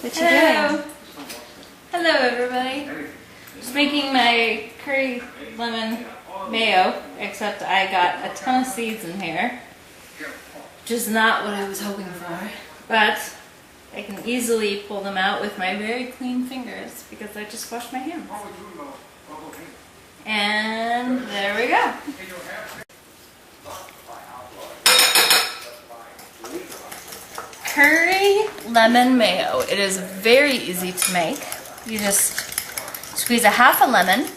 What you doing? Hello everybody. Just making my curry lemon mayo, except I got a ton of seeds in here, which is not what I was hoping for, but I can easily pull them out with my very clean fingers because I just washed my hands. And there we go. Curry lemon mayo. It is very easy to make. You just squeeze a half a lemon,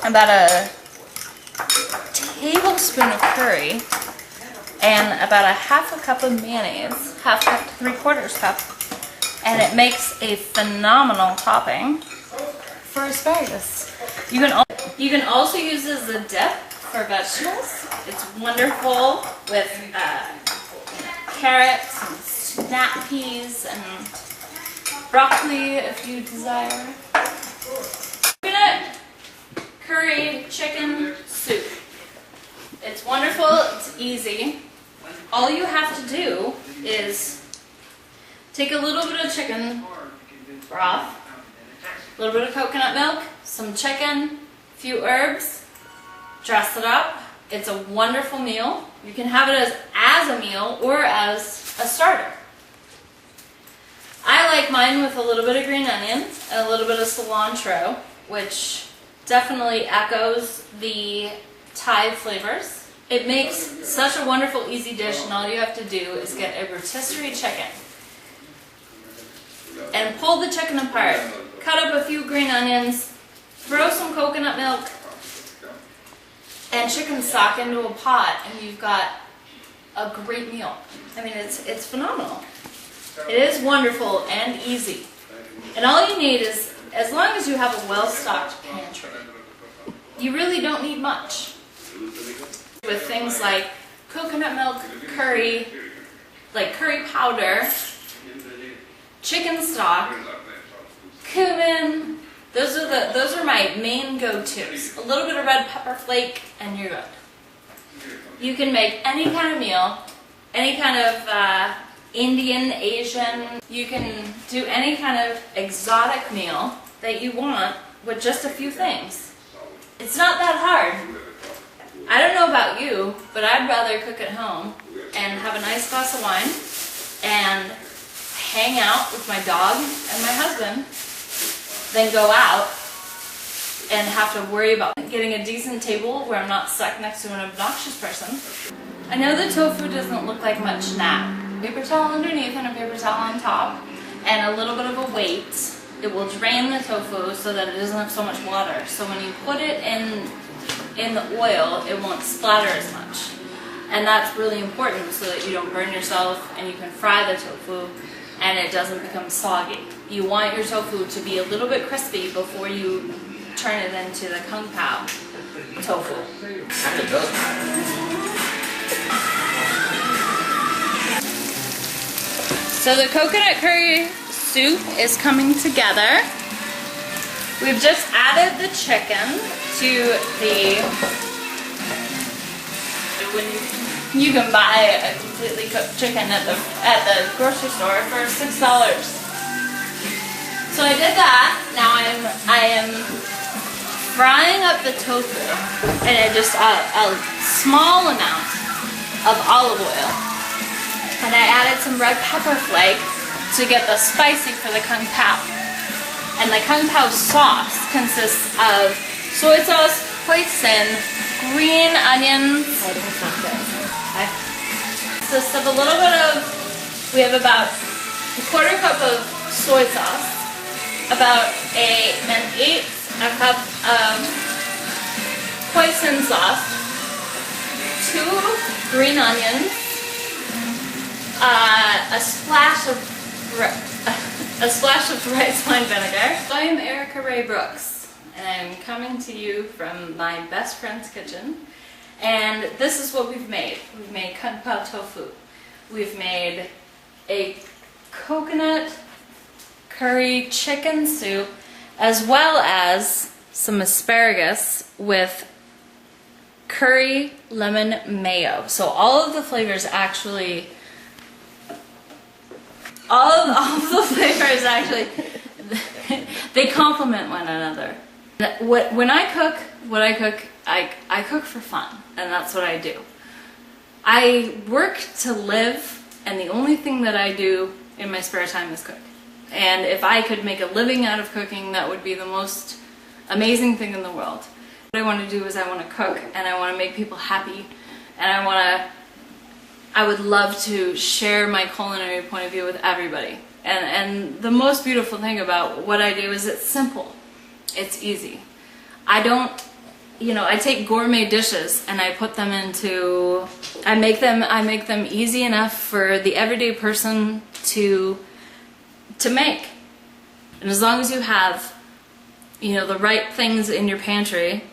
about a tablespoon of curry, and about a half a cup of mayonnaise, half cup to 3/4 cup, and it makes a phenomenal topping for asparagus. You can also use this as a dip for vegetables. It's wonderful with carrots and snap peas and broccoli if you desire. Coconut curry chicken soup. It's wonderful, it's easy. All you have to do is take a little bit of chicken broth, a little bit of coconut milk, some chicken, a few herbs, dress it up. It's a wonderful meal. You can have it as a meal or as a starter. I like mine with a little bit of green onion and a little bit of cilantro, which definitely echoes the Thai flavors. It makes such a wonderful, easy dish, and all you have to do is get a rotisserie chicken and pull the chicken apart. Cut up a few green onions, throw some coconut milk and chicken stock into a pot, and you've got a great meal. I mean, it's phenomenal. It is wonderful and easy. And all you need is, as long as you have a well-stocked pantry, you really don't need much. With things like coconut milk, curry, like curry powder, chicken stock, cumin, those are my main go-tos. A little bit of red pepper flake and you're good. You can make any kind of meal, any kind of Indian, Asian, you can do any kind of exotic meal that you want with just a few things. It's not that hard. I don't know about you, but I'd rather cook at home and have a nice glass of wine and hang out with my dog and my husband than go out and have to worry about getting a decent table where I'm not stuck next to an obnoxious person. I know the tofu doesn't look like much now. Paper towel underneath and a paper towel on top, and a little bit of a weight. It will drain the tofu so that it doesn't have so much water. So when you put it in the oil, it won't splatter as much. And that's really important so that you don't burn yourself and you can fry the tofu and it doesn't become soggy. You want your tofu to be a little bit crispy before you turn it into the kung pao tofu. So the coconut curry soup is coming together. We've just added the chicken to the, you can buy a completely cooked chicken at the grocery store for $6. So I did that. Now I am frying up the tofu in just a small amount of olive oil. And I added some red pepper flake to get the spicy for the kung pao. And the kung pao sauce consists of soy sauce, hoisin, green onions. Consists of a little bit of, we have about a 1/4 cup of soy sauce, about an 1/8 cup of hoisin sauce, 2 green onions, a splash of rice wine vinegar. So I am Erika Ray Brooks, and I'm coming to you from my best friend's kitchen. And this is what we've made. We've made kung pao tofu. We've made a coconut curry chicken soup, as well as some asparagus with curry lemon mayo. So all of the flavors actually all of the flavors actually, they complement one another. When I cook, I cook for fun, and that's what I do. I work to live, and the only thing that I do in my spare time is cook. And if I could make a living out of cooking, that would be the most amazing thing in the world. What I want to do is I want to cook, and I want to make people happy, and I would love to share my culinary point of view with everybody. And the most beautiful thing about what I do is it's simple. It's easy. I don't, I take gourmet dishes and I put them into, I make them easy enough for the everyday person to make. And as long as you have, the right things in your pantry,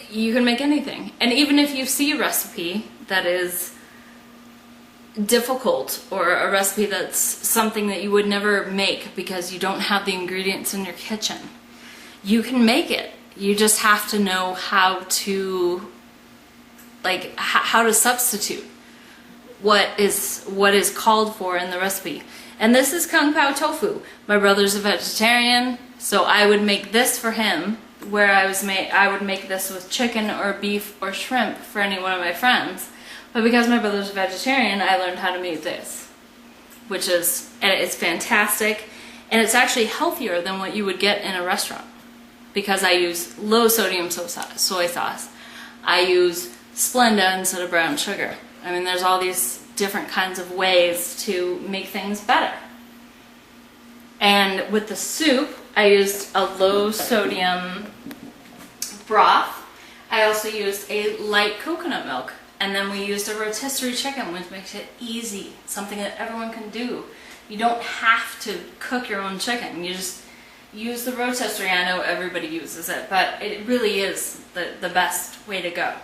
you can make anything. And even if you see a recipe that is difficult, or a recipe that's something that you would never make because you don't have the ingredients in your kitchen, you can make it. You just have to know how to substitute what is called for in the recipe. And this is Kung Pao tofu. My brother's a vegetarian, so I would make this for him, where I would make this with chicken or beef or shrimp for any one of my friends. But because my brother's a vegetarian, I learned how to make this, and it's fantastic, and it's actually healthier than what you would get in a restaurant, because I use low sodium soy sauce. I use Splenda instead of brown sugar. I mean, there's all these different kinds of ways to make things better. And with the soup, I used a low sodium broth. I also used a light coconut milk. And then we used a rotisserie chicken, which makes it easy, something that everyone can do. You don't have to cook your own chicken. You just use the rotisserie. I know everybody uses it, but it really is the best way to go.